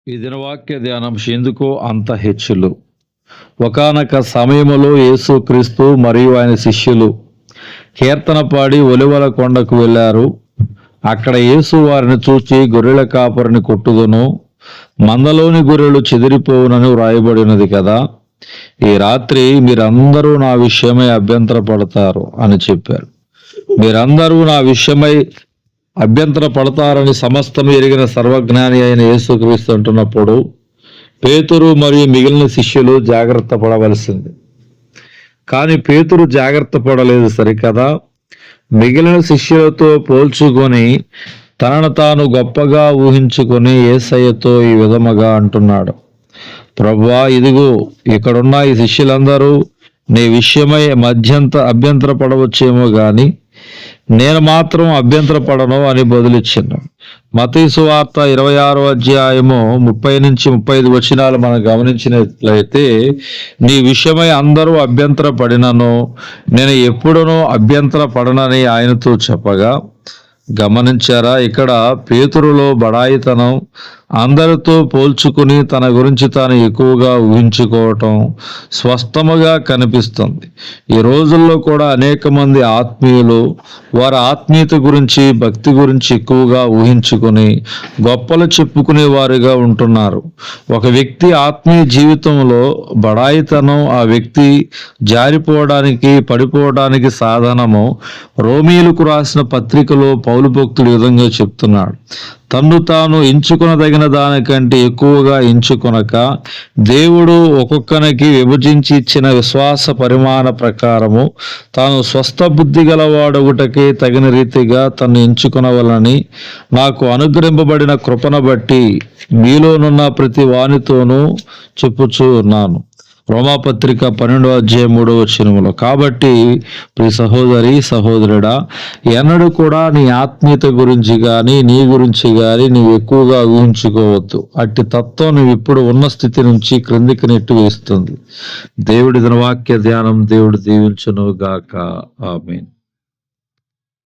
ఈ దినవాక్య ధ్యానాంశం అంత హెచ్చులు. ఒకానొక సమయములో యేసుక్రీస్తు మరియు ఆయన శిష్యులు కీర్తన పాడి ఒలివల కొండకు వెళ్ళారు. అక్కడ యేసు వారిని చూచి గొర్రెల కాపరిని కొట్టుదును, మందలోని గొర్రెలు చెదిరిపోవునని వ్రాయబడినది కదా, ఈ రాత్రి మీరందరూ నా విషయమై అభ్యంతరపడతారు అని చెప్పారు. మీరందరూ నా విషయమై అభ్యంతర పడతారని సమస్తం ఎరిగిన సర్వజ్ఞాని అయిన యేసుక్రీస్తు అంటున్నప్పుడు పేతురు మరియు మిగిలిన శిష్యులు జాగ్రత్త పడవలసింది. కానీ పేతురు జాగ్రత్త పడలేదు సరికదా. మిగిలిన శిష్యులతో పోల్చుకొని తనను తాను గొప్పగా ఊహించుకొని యేసయ్యతో ఈ విధముగా అంటున్నాడు, ప్రభువా, ఇదిగో ఇక్కడున్న ఈ శిష్యులందరూ నీ విషయమై అభ్యంతర పడవచ్చేమో గాని నేను మాత్రం అభ్యంతర పడను అని బదులిచ్చాను. మత్తయి సువార్త 26వ అధ్యాయము 30-35 వచనాలు మనం గమనించినట్లయితే, నీ విషయమై అందరూ అభ్యంతర పడినను నేను ఎప్పుడునూ అభ్యంతర పడనని ఆయనతో చెప్పగా, గమనించారా? ఇక్కడ పేతురులో బడాయితనం, అందరితో పోల్చుకుని తన గురించి తాను ఎక్కువగా ఊహించుకోవటం స్పష్టముగా కనిపిస్తుంది. ఈ రోజుల్లో కూడా అనేక మంది ఆత్మీయులు వారి ఆత్మీయత గురించి, భక్తి గురించి ఎక్కువగా ఊహించుకొని గొప్పలు చెప్పుకునే వారుగా ఉంటున్నారు. ఒక వ్యక్తి ఆత్మీయ జీవితంలో బడాయితనం ఆ వ్యక్తి జారిపోవడానికి, పడిపోవడానికి సాధనము. రోమీయులకు రాసిన పత్రికలో పౌలు భక్తుడు విధంగా చెప్తున్నాడు, తన్ను తాను ఎంచుకొనదగిన దానికంటే ఎక్కువగా ఎంచుకొనక దేవుడు ఒక్కొక్కనికి విభజించి ఇచ్చిన విశ్వాస పరిమాణ ప్రకారము తాను స్వస్థ బుద్ధి గలవాడొకటికి తగిన రీతిగా తను ఎంచుకొనవలని నాకు అనుగ్రహింపబడిన కృపను బట్టి మీలోనున్న ప్రతి వానితోనూ చెప్పుచూ ఉన్నాను. రోమాపత్రిక 12వ అధ్యాయం 3వ వచనములో. కాబట్టి ప్రియ సహోదరి, సహోదరుడా, ఎన్నడూ కూడా నీ ఆత్మీయత గురించి కానీ నీ గురించి కానీ నీవు ఎక్కువగా ఊహించుకోవద్దు. అట్టి తత్వం నువ్వు ఇప్పుడు ఉన్న స్థితి నుంచి క్రిందికి నెట్టి వేస్తుంది. దేవుడి దినవాక్య ధ్యానం దేవుడు దీవించును గాక. ఆమేన్.